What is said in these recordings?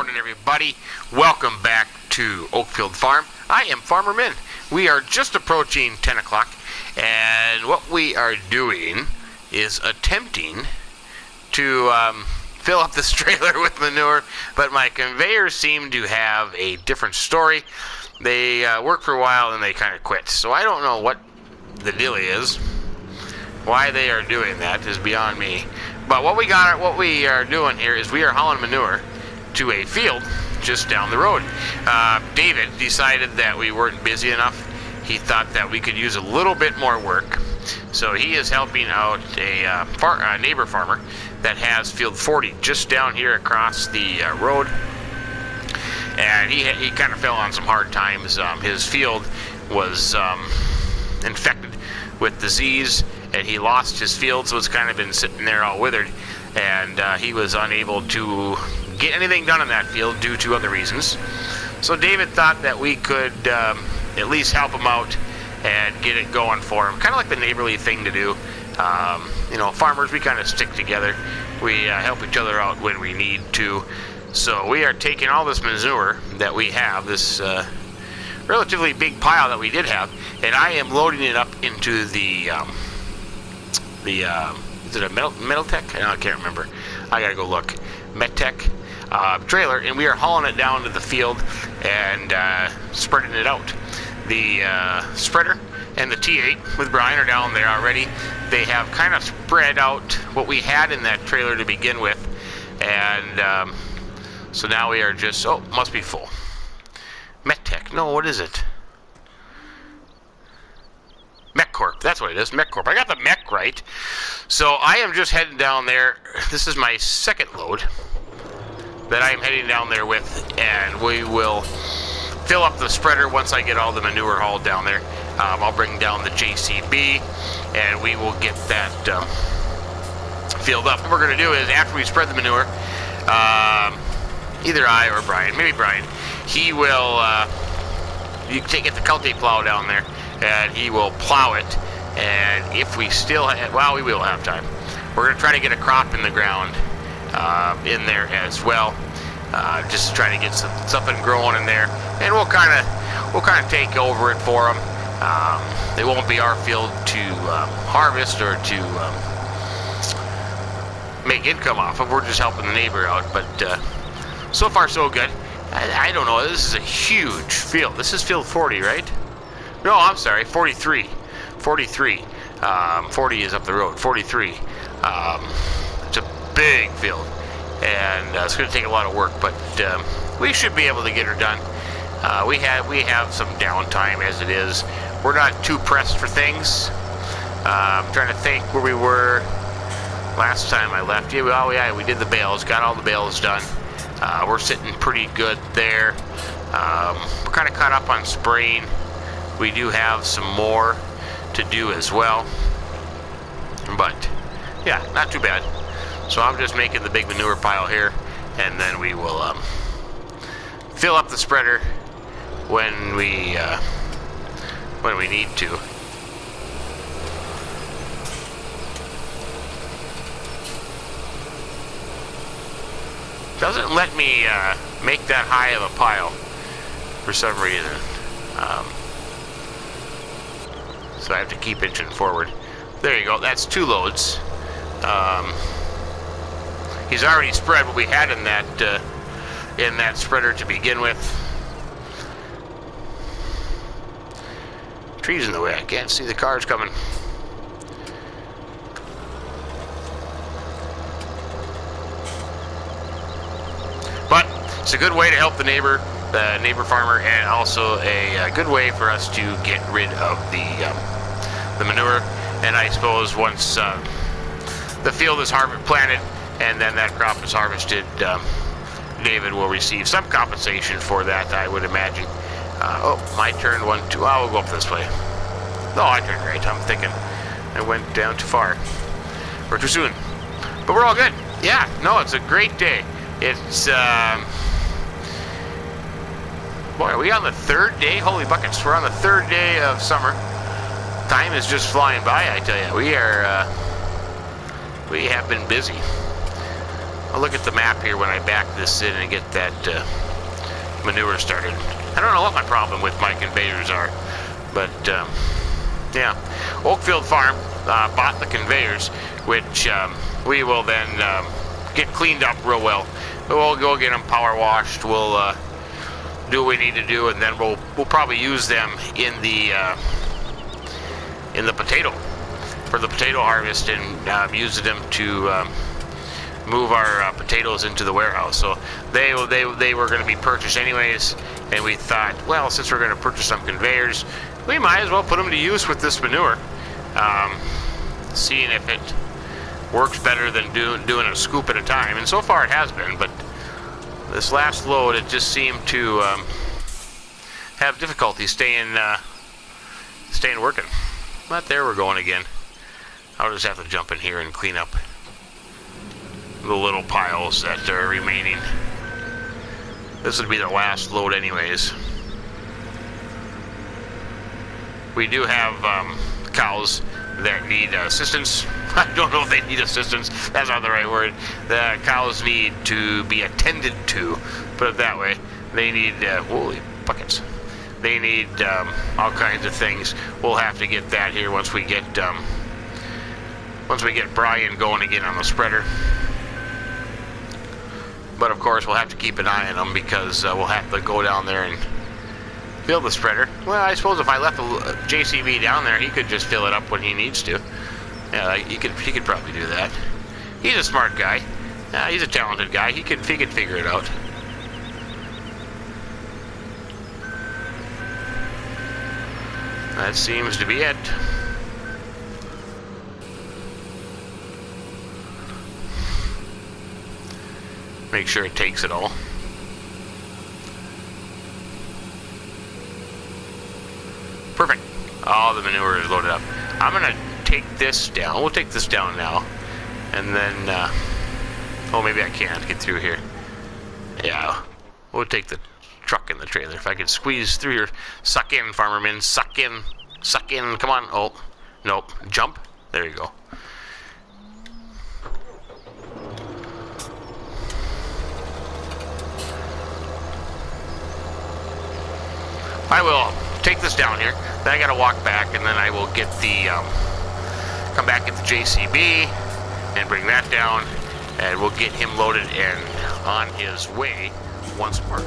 morning, everybody. Welcome back to OakField Farm. I am Farmer Min. We are just approaching 10 o'clock, and what we are doing is attempting to fill up this trailer with manure, but my conveyors seem to have a different story. They work for a while and they kind of quit. So I don't know what the deal is. Why they are doing that is beyond me. But what we are doing here is we are hauling manure to a field just down the road. David decided that we weren't busy enough. He thought that we could use a little bit more work. So he is helping out a neighbor farmer that has field 40 just down here across the road. And he kind of fell on some hard times. His field was infected with disease, and he lost his field, so it's kind of been sitting there all withered, and he was unable to get anything done in that field due to other reasons. So David thought that we could at least help him out and get it going for him, kind of like the neighborly thing to do. You know, farmers, we kind of stick together. We help each other out when we need to. So we are taking all this manure that we have, this relatively big pile that we did have, and I am loading it up into the is it a metal tech? I can't remember. I gotta go look. Tech trailer, and we are hauling it down to the field and spreading it out. The spreader and the T8 with Brian are down there already. They have kind of spread out what we had in that trailer to begin with, and so now we are just, must be full. Mech Tech, no, what is it? Mech Corp, that's what it is, Mech Corp. I got the Mech right. So I am just heading down there. This is my second load that I am heading down there with, and we will fill up the spreader once I get all the manure hauled down there. I'll bring down the JCB, and we will get that filled up. What we're going to do is, after we spread the manure, either I or Brian, maybe Brian, he will get the cultivate plow down there, and he will plow it. And if we still have, well, we will have time, we're going to try to get a crop in the ground in there as well, just to try to get something growing in there, and we'll kind of take over it for them. It won't be our field to harvest or to make income off of. We're just helping the neighbor out, but so far so good. I don't know, this is a huge field. This is field 40, right? No, I'm sorry, 43. 43. 40 is up the road. 43. It's a big field, and it's going to take a lot of work, but we should be able to get her done. We have some downtime as it is. We're not too pressed for things. I'm trying to think where we were last time I left. Yeah, we did the bales, got all the bales done. We're sitting pretty good there. We're kind of caught up on spraying. We do have some more to do as well, but yeah, not too bad. So I'm just making the big manure pile here, and then we will fill up the spreader when we need to. Doesn't let me make that high of a pile for some reason. So I have to keep inching forward. There you go. That's 2 loads. He's already spread what we had in that spreader to begin with. Trees in the way. I can't see the cars coming. But it's a good way to help the neighbor farmer, and also a good way for us to get rid of the manure. And I suppose once the field is planted and then that crop is harvested, David will receive some compensation for that, I would imagine. My turn, 1, 2. We'll go up this way. No, I turned right. I'm thinking I went down too far or too soon. But we're all good. Yeah, no, it's a great day. It's boy, are we on the 3rd day? Holy buckets, we're on the 3rd day of summer. Time is just flying by, I tell you. We have been busy. I'll look at the map here when I back this in and get that manure started. I don't know what my problem with my conveyors are, but yeah. OakField Farm bought the conveyors, which we will then get cleaned up real well. We'll go get them power washed. We'll do what we need to do, and then we'll probably use them in the potato for the potato harvest, and use them to move our potatoes into the warehouse. So they were going to be purchased anyways, and we thought, well, since we're going to purchase some conveyors, we might as well put them to use with this manure, seeing if it works better than doing a scoop at a time. And so far it has been, but this last load, it just seemed to have difficulty staying working. But there we're going again. I'll just have to jump in here and clean up the little piles that are remaining. This would be the last load anyways. We do have cows that need assistance. I don't know if they need assistance. That's not the right word. The cows need to be attended to. Put it that way. They need, holy buckets. They need all kinds of things. We'll have to get that here once we get Brian going again on the spreader. But of course, we'll have to keep an eye on them because we'll have to go down there and fill the spreader. Well, I suppose if I left the JCB down there, he could just fill it up when he needs to. Yeah, he could probably do that. He's a smart guy. He's a talented guy. He could figure it out. That seems to be it. Make sure it takes it all. Perfect. All the manure is loaded up. I'm gonna take this down. We'll take this down now, and then oh, maybe I can't get through here. Yeah, we'll take the truck and the trailer. If I could squeeze through here. Suck in, Farmerman. Suck in. Suck in. Come on. Oh, nope. Jump. There you go. I will take this down here. Then I gotta walk back, and then I will get the come back at the JCB and bring that down, and we'll get him loaded and on his way once more.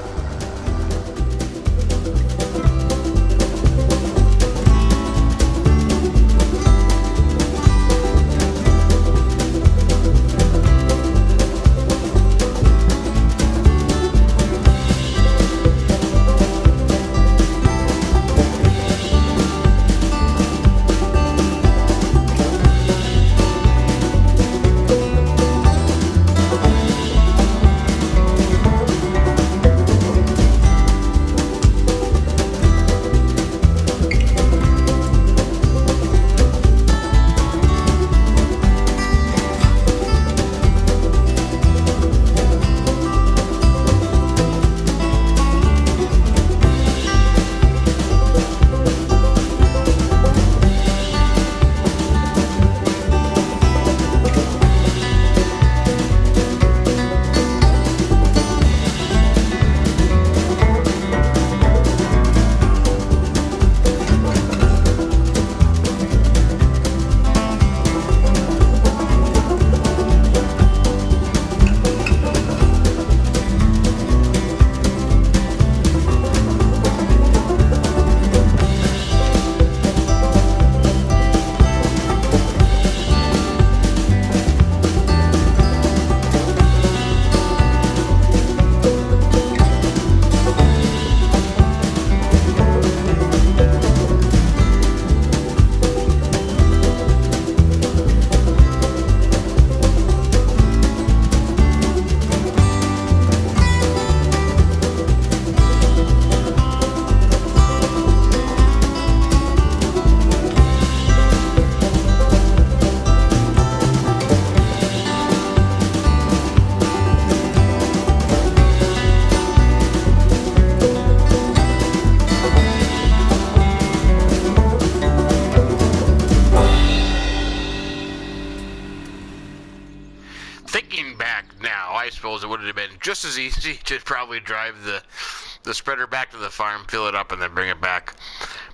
thinking back now, I suppose it would have been just as easy to probably drive the spreader back to the farm, fill it up, and then bring it back.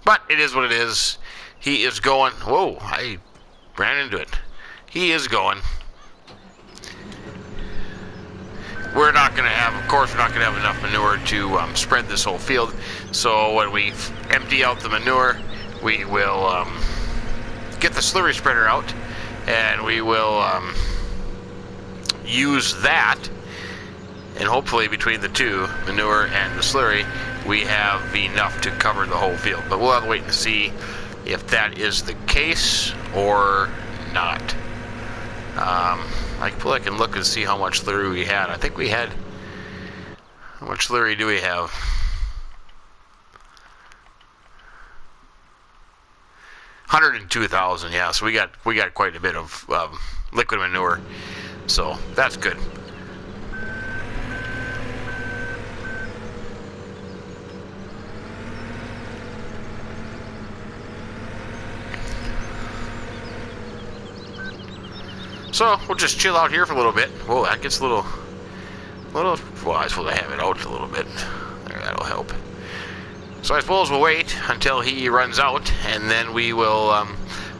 But it is what it is. He is going. Whoa, I ran into it. He is going. We're not going to have, of course, we're not going to have enough manure to spread this whole field. So when we empty out the manure, we will get the slurry spreader out, and we will use that, and hopefully between the two, manure and the slurry, we have enough to cover the whole field. But we'll have to wait and see if that is the case or not. I can look and see how much slurry we had. I think we had, how much slurry do we have? $102,000, yeah, so we got quite a bit of liquid manure, so that's good. So we'll just chill out here for a little bit. Whoa, that gets a little, well, I suppose I have it out a little bit. There, that'll help. So I suppose we'll wait until he runs out, and then we will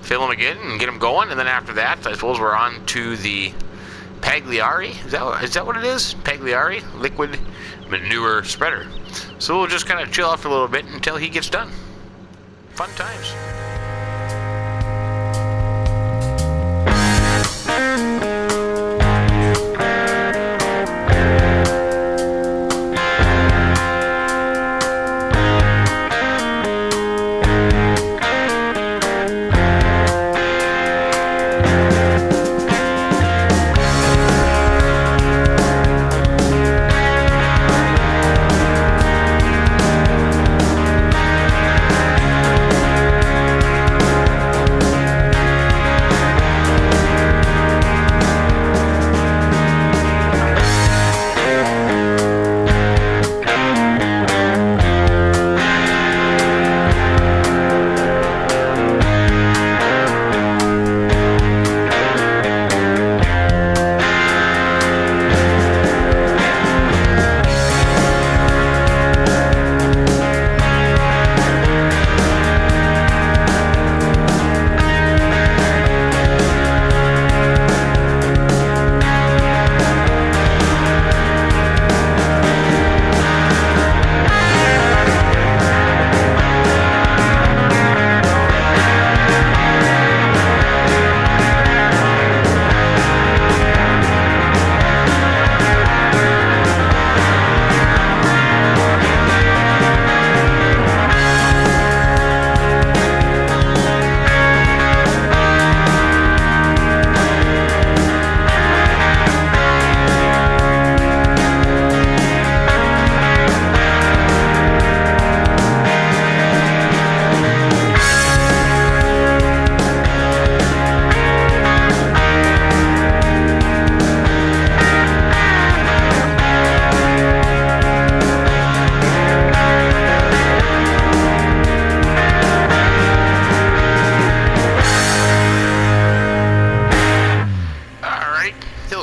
fill him again and get him going. And then after that, I suppose we're on to the Pagliari. Is that what it is? Pagliari liquid manure spreader. So we'll just kind of chill out for a little bit until he gets done. Fun times.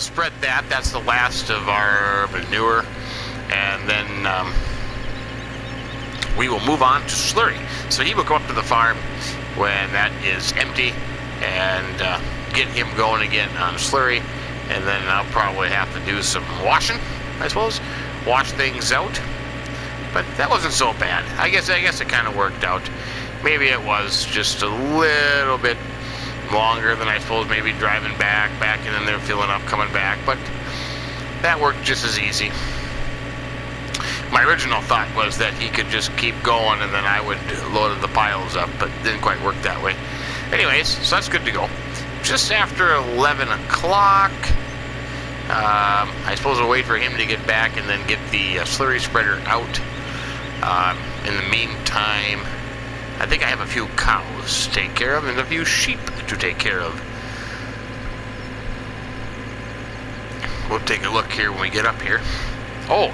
Spread that. That's the last of our manure, and then we will move on to slurry. So he will come up to the farm when that is empty and get him going again on slurry, and then I'll probably have to do some washing, I suppose, wash things out. But that wasn't so bad. I guess it kind of worked out. Maybe it was just a little bit longer than I suppose, maybe driving back and then they're filling up, coming back, but that worked just as easy. My original thought was that he could just keep going and then I would load the piles up, but it didn't quite work that way. Anyways, so that's good to go. Just after 11 o'clock, I suppose I'll wait for him to get back and then get the slurry spreader out. In the meantime, I think I have a few cows to take care of and a few sheep to take care of. We'll take a look here when we get up here. Oh,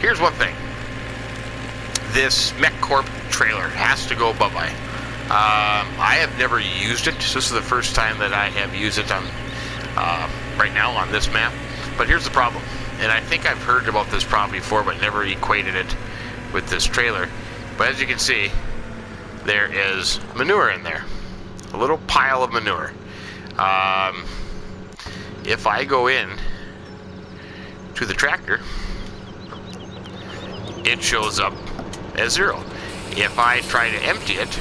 here's one thing. This Mech Corp trailer has to go bye-bye. I have never used it. This is the first time that I have used it on right now on this map. But here's the problem, and I think I've heard about this problem before, but never equated it with this trailer. But as you can see, there is manure in there, a little pile of manure. If I go in to the tractor, it shows up as 0. If I try to empty it,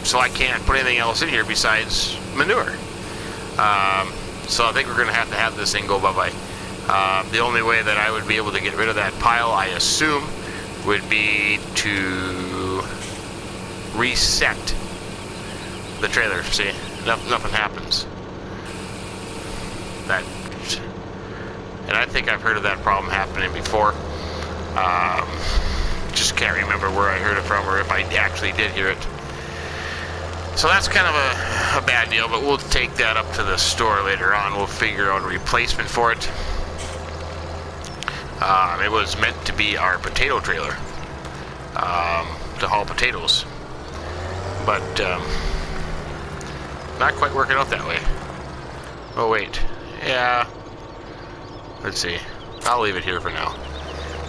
so I can't put anything else in here besides manure. So I think we're going to have this thing go bye-bye. The only way that I would be able to get rid of that pile, I assume, would be to reset the trailer. See, nothing happens. And I think I've heard of that problem happening before. Just can't remember where I heard it from or if I actually did hear it. So that's kind of a bad deal, but we'll take that up to the store later on. We'll figure out a replacement for it. It was meant to be our potato trailer, to haul potatoes, but not quite working out that way. Oh wait, yeah, let's see, I'll leave it here for now.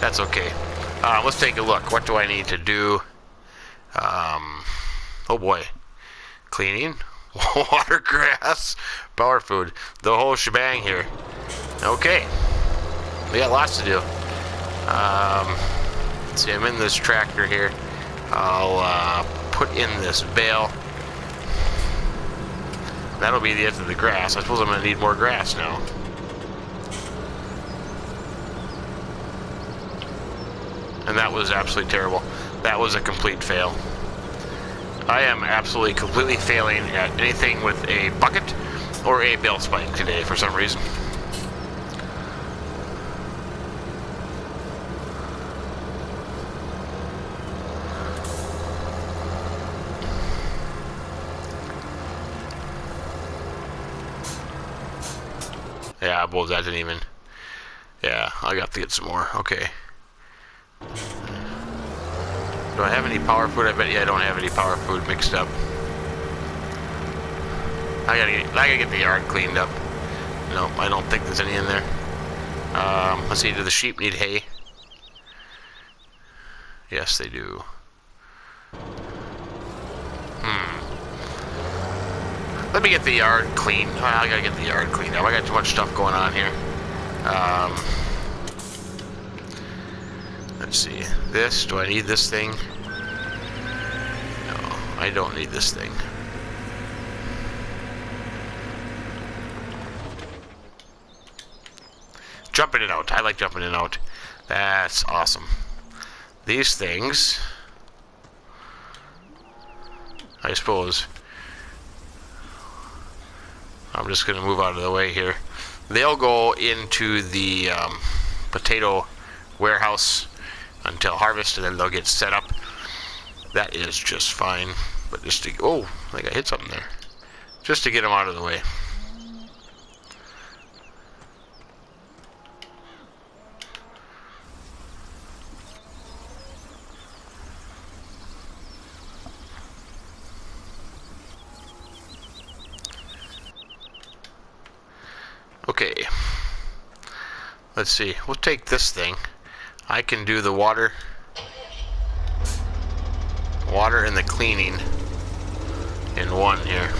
That's okay. Let's take a look. What do I need to do? Oh boy. Cleaning, water, grass, power food, the whole shebang here. Okay, we got lots to do. Let's see, I'm in this tractor here. I'll put in this bale. That'll be the end of the grass. I suppose I'm going to need more grass now. And that was absolutely terrible. That was a complete fail. I am absolutely completely failing at anything with a bucket or a bale spike today for some reason. Yeah, well, that didn't even... Yeah, I got to get some more. Okay. Do I have any power food? I bet you I don't have any power food mixed up. I gotta get the yard cleaned up. No, I don't think there's any in there. Let's see, do the sheep need hay? Yes, they do. Let me get the yard cleaned. I gotta get the yard cleaned up. I got too much stuff going on here. Let's see. This, do I need this thing? No, I don't need this thing. Jumping it out. I like jumping it out. That's awesome. These things, I suppose, I'm just going to move out of the way here. They'll go into the potato warehouse until harvest, and then they'll get set up. That is just fine. But just to... Oh, I think I hit something there. Just to get them out of the way. Okay. Let's see. We'll take this thing. I can do the water and the cleaning in one here.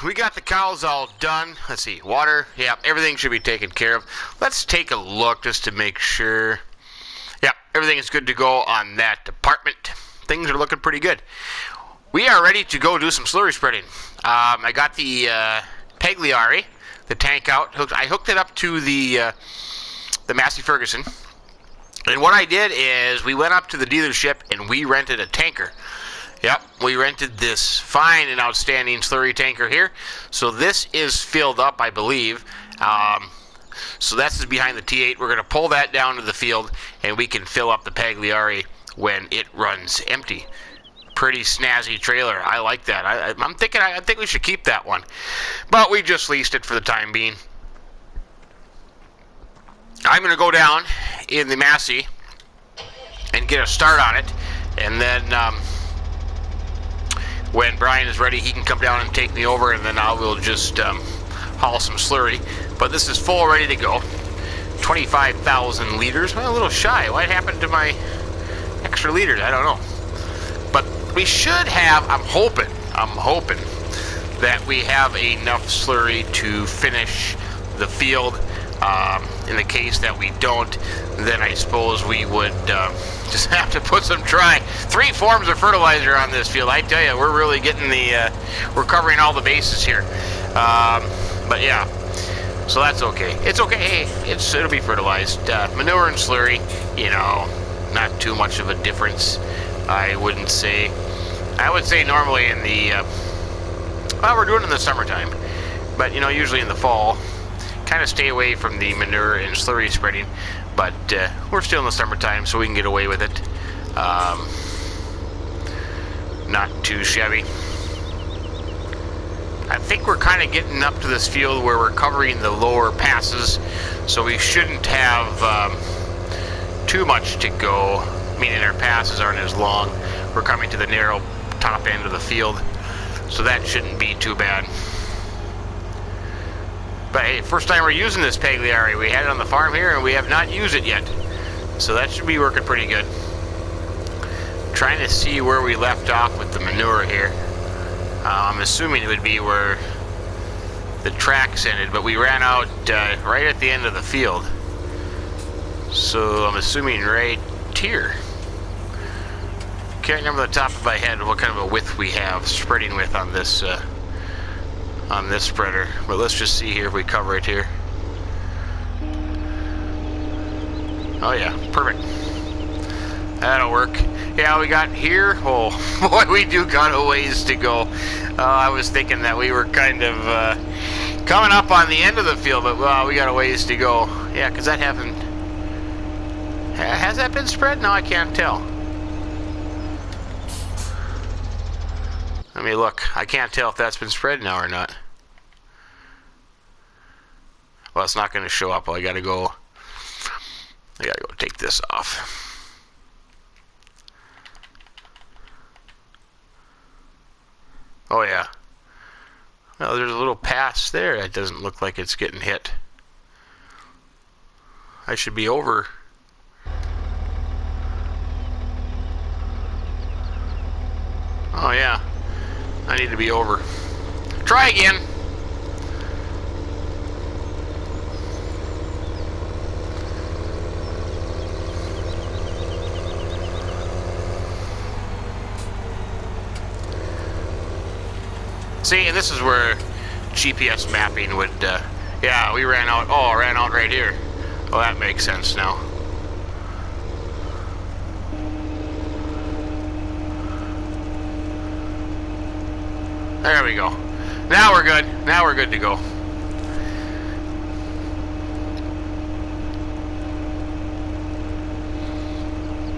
we got the cows all done. Let's see, water, yeah, everything should be taken care of. Let's take a look just to make sure. Yeah, everything is good to go on that department. Things are looking pretty good. We are ready to go do some slurry spreading. I got the Pagliari, the tank out. I hooked it up to the Massey Ferguson. And what I did is we went up to the dealership and we rented a tanker. Yep, we rented this fine and outstanding slurry tanker here. So this is filled up, I believe. So that's behind the T8. We're going to pull that down to the field and we can fill up the Pagliari when it runs empty. Pretty snazzy trailer. I like that. I think we should keep that one. But we just leased it for the time being. I'm going to go down in the Massey and get a start on it. And then when Brian is ready, he can come down and take me over, and then I will just haul some slurry. But this is full, ready to go. 25,000 liters. Well, a little shy. What happened to my extra liters? I don't know. But we should have, I'm hoping that we have enough slurry to finish the field. In the case that we don't, then I suppose we would just have to put some 3 forms of fertilizer on this field. I tell you, we're really getting we're covering all the bases here. But yeah, so that's okay. It's okay. Hey, it'll be fertilized. Manure and slurry, you know, not too much of a difference. I wouldn't say. I would say normally in the well, we're doing it in the summertime, but you know, usually in the fall. Kind of stay away from the manure and slurry spreading, but we're still in the summertime, so we can get away with it. Not too shabby. I think we're kind of getting up to this field where we're covering the lower passes, so we shouldn't have too much to go, meaning our passes aren't as long. We're coming to the narrow top end of the field, so that shouldn't be too bad. But hey, first time we're using this Pagliari. We had it on the farm here and we have not used it yet. So that should be working pretty good. Trying to see where we left off with the manure here. I'm assuming it would be where the tracks ended, but we ran out right at the end of the field. So I'm assuming right here. Can't remember the top of my head what kind of a width we have spreading with on this spreader, but let's just see here if we cover it here. Oh yeah, perfect. That'll work. Yeah, we got here. Oh boy, we do got a ways to go. I was thinking that we were kind of coming up on the end of the field, but we got a ways to go. Yeah, because that happened. Has that been spread? No, I can't tell. Let me look. I can't tell if that's been spread now or not. Well, it's not going to show up. Well, I gotta go take this off. Oh yeah. Well, there's a little pass there. It doesn't look like it's getting hit. I should be over. Oh yeah. I need to be over. Try again. See, and this is where GPS mapping would, yeah, we ran out, ran out right here. Well, that makes sense now. There we go. Now we're good. Now we're good to go.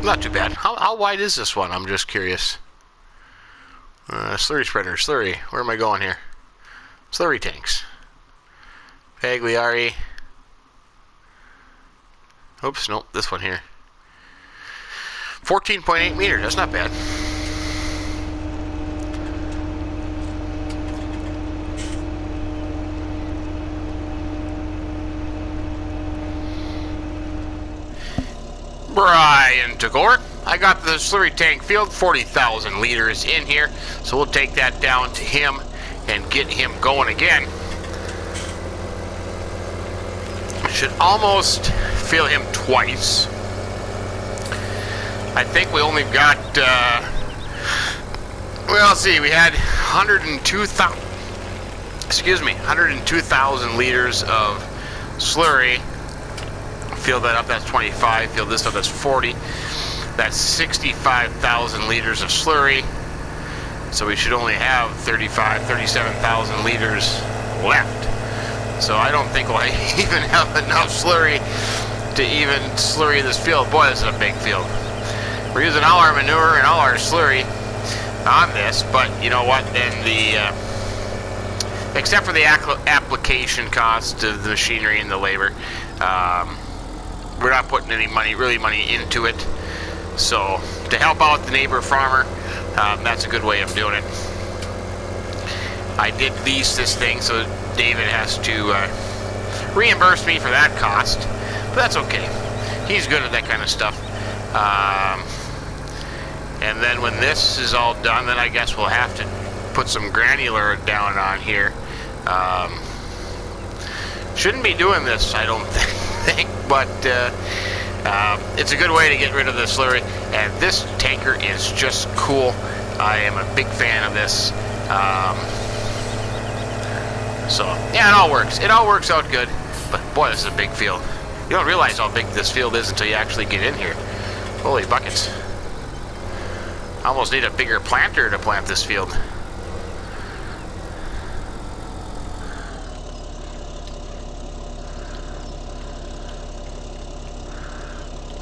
Not too bad. How wide is this one? I'm just curious. Slurry spreader. Slurry. Where am I going here? Slurry tanks. Pagliari. Oops, nope. This one here. 14.8 meters. That's not bad. Brian took over. I got the slurry tank filled, 40,000 liters in here, so we'll take that down to him and get him going again. Should almost fill him twice. I think we only got, well, let's see, we had 102,000 liters of slurry. Fill that up, that's 25. Fill this up, that's 40. That's 65,000 liters of slurry. So we should only have 37,000 liters left. So I don't think we'll even have enough slurry to even slurry this field. Boy, this is a big field. We're using all our manure and all our slurry on this, but you know what? Then except for the application cost of the machinery and the labor, we're not putting any money into it. So to help out the neighbor farmer, that's a good way of doing it. I did lease this thing, so David has to reimburse me for that cost, but that's okay. He's good at that kind of stuff. And then when this is all done, then I guess we'll have to put some granular down on here. Shouldn't be doing this, I don't think, but it's a good way to get rid of the slurry. And this tanker is just cool. I am a big fan of this. So yeah, it all works. It all works out good. But boy, this is a big field. You don't realize how big this field is until you actually get in here. Holy buckets. I almost need a bigger planter to plant this field.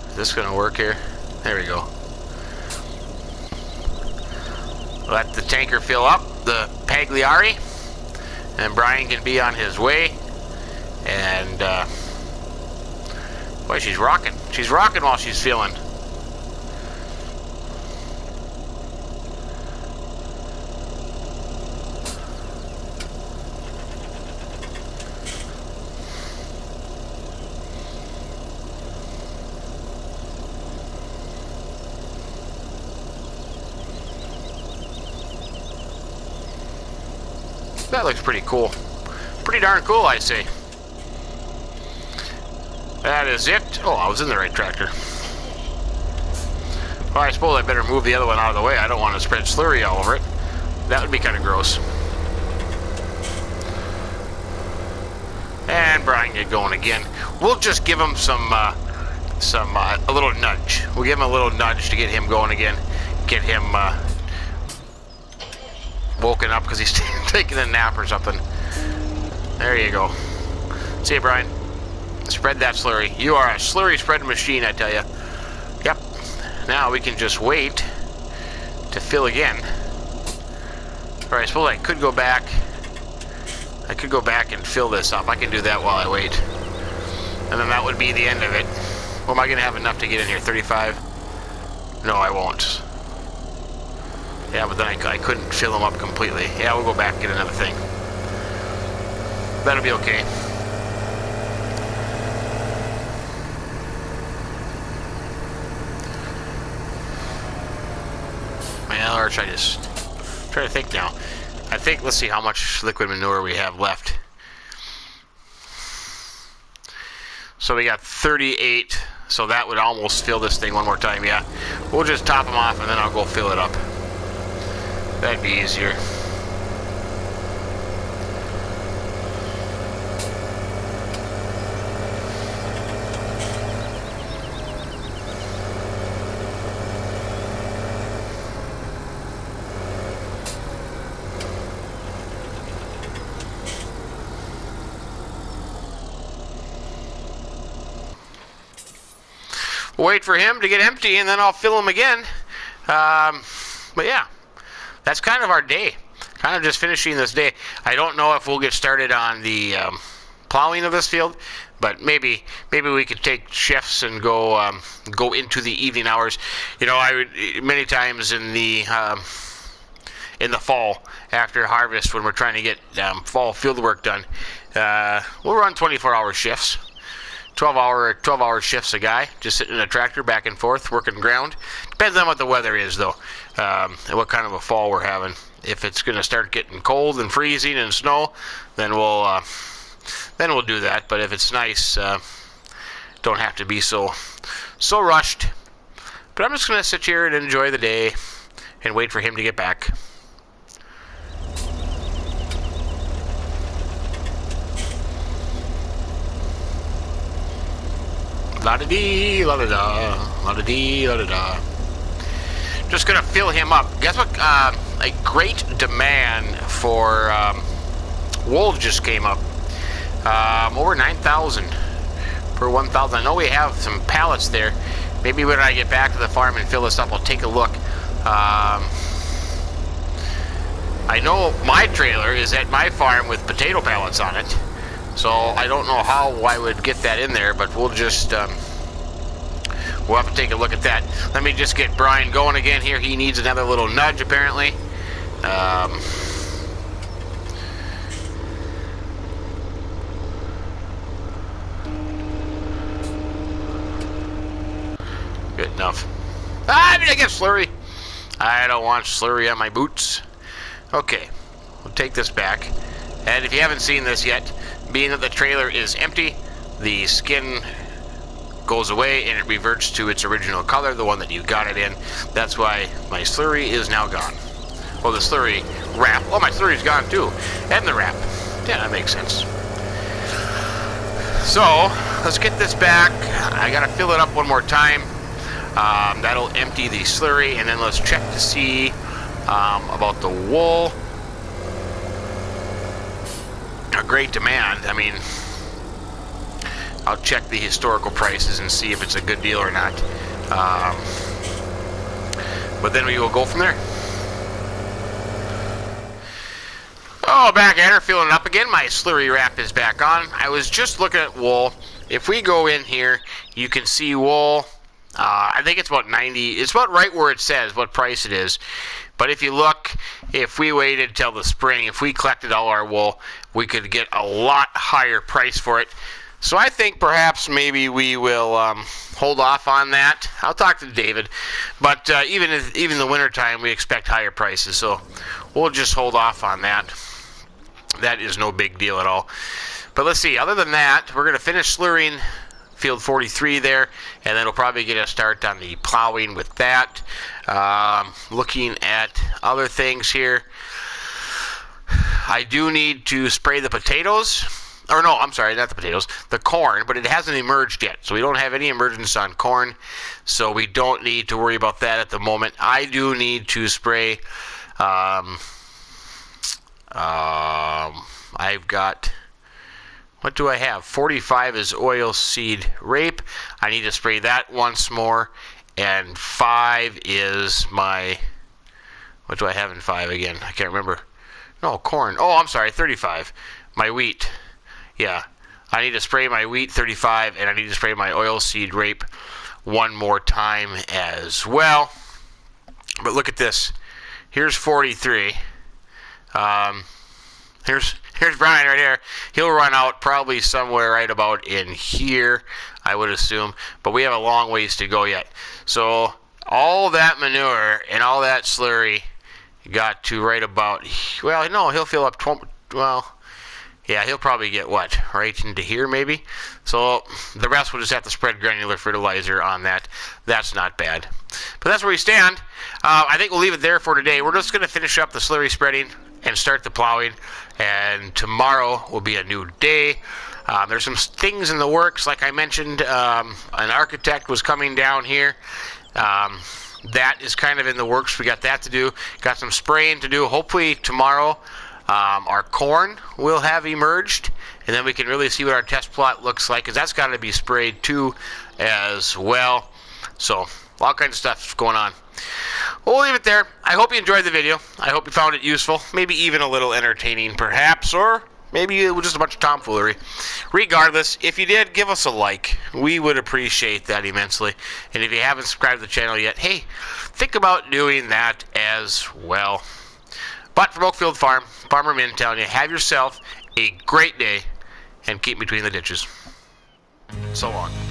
Is this gonna work here? There we go. Let the tanker fill up, the Pagliari, and Brian can be on his way. And boy, she's rocking. She's rocking while she's filling. That looks pretty cool. Pretty darn cool, I say. That is it. Oh, I was in the right tractor. Well, I suppose I better move the other one out of the way. I don't want to spread slurry all over it. That would be kind of gross. And Brian get going again. We'll just give him a little nudge. We'll give him a little nudge to get him going again. Get him woken up because he's taking a nap or something. There you go. See you, Brian. Spread that slurry. You are a slurry spreading machine, I tell you. Yep. Now we can just wait to fill again. Or I suppose I could go back. I could go back and fill this up. I can do that while I wait. And then that would be the end of it. Well, am I going to have enough to get in here? 35? No, I won't. Yeah, but then I couldn't fill them up completely. Yeah, we'll go back and get another thing. That'll be okay. Well, or should I just try to think now? I think, let's see how much liquid manure we have left. So we got 38, so that would almost fill this thing one more time, yeah. We'll just top them off and then I'll go fill it up. That'd be easier. Wait for him to get empty and then I'll fill him again. But yeah, that's kind of our day. Kind of just finishing this day. I don't know if we'll get started on the plowing of this field, but maybe we could take shifts and go into the evening hours. You know, I would many times in the fall after harvest when we're trying to get fall field work done, we'll run 24-hour shifts 12-hour shifts a guy, just sitting in a tractor back and forth, working ground. Depends on what the weather is, though, and what kind of a fall we're having. If it's going to start getting cold and freezing and snow, then we'll do that. But if it's nice, don't have to be so rushed. But I'm just going to sit here and enjoy the day and wait for him to get back. La-da-dee, la-da-da, la-da-dee, la-da-da. Just going to fill him up. Guess what? A great demand for wool just came up. Over 9,000 per 1,000. I know we have some pallets there. Maybe when I get back to the farm and fill this up, I'll take a look. I know my trailer is at my farm with potato pallets on it, so I don't know how I would get that in there, but we'll just we'll have to take a look at that. Let me just get Brian going again here. He needs another little nudge, apparently. Good enough. I mean, I get slurry. I don't want slurry on my boots. Okay, we'll take this back. And if you haven't seen this yet, being that the trailer is empty, the skin goes away and it reverts to its original color, the one that you got it in. That's why my slurry is now gone. Well, the slurry wrap. Oh, my slurry's gone too. And the wrap. Yeah, that makes sense. So, let's get this back. I gotta fill it up one more time. That'll empty the slurry, and then let's check to see about the wool. A great demand. I mean, I'll check the historical prices and see if it's a good deal or not. But then we will go from there. Oh, back at her, filling it up again. My slurry wrap is back on. I was just looking at wool. If we go in here, you can see wool. I think it's about 90. It's about right where it says what price it is. But if you look, if we waited till the spring, if we collected all our wool, we could get a lot higher price for it. So I think perhaps maybe we will hold off on that. I'll talk to David. But even in the wintertime, we expect higher prices. So we'll just hold off on that. That is no big deal at all. But let's see. Other than that, we're going to finish slurrying field 43 there, and then we'll probably get a start on the plowing with that. Looking at other things here, I do need to spray the potatoes, or no, I'm sorry, not the potatoes, the corn, but it hasn't emerged yet, so we don't have any emergence on corn, so we don't need to worry about that at the moment. I do need to spray, I've got, what do I have? 45 is oilseed rape. I need to spray that once more. And 5 is my... What do I have in 5 again? I can't remember. No, corn. Oh, I'm sorry, 35. My wheat. Yeah. I need to spray my wheat 35, and I need to spray my oilseed rape one more time as well. But look at this. Here's 43. Here's Brian right here. He'll run out probably somewhere right about in here, I would assume. But we have a long ways to go yet. So all that manure and all that slurry got to right about, well, no, he'll fill up, well, yeah, he'll probably get what, right into here maybe? So the rest will just have to spread granular fertilizer on that. That's not bad. But that's where we stand. I think we'll leave it there for today. We're just going to finish up the slurry spreading and start the plowing, and tomorrow will be a new day. There's some things in the works, like I mentioned. An architect was coming down here. That is kind of in the works. We got that to do. Got some spraying to do. Hopefully tomorrow our corn will have emerged, and then we can really see what our test plot looks like, because that's got to be sprayed too as well. So all kinds of stuff going on. We'll leave it there. I hope you enjoyed the video. I hope you found it useful, maybe even a little entertaining perhaps, or maybe it was just a bunch of tomfoolery. Regardless, if you did, give us a like. We would appreciate that immensely. And if you haven't subscribed to the channel yet, hey, think about doing that as well. But from OakField Farm, Farmer Min telling you, have yourself a great day and keep between the ditches. So long.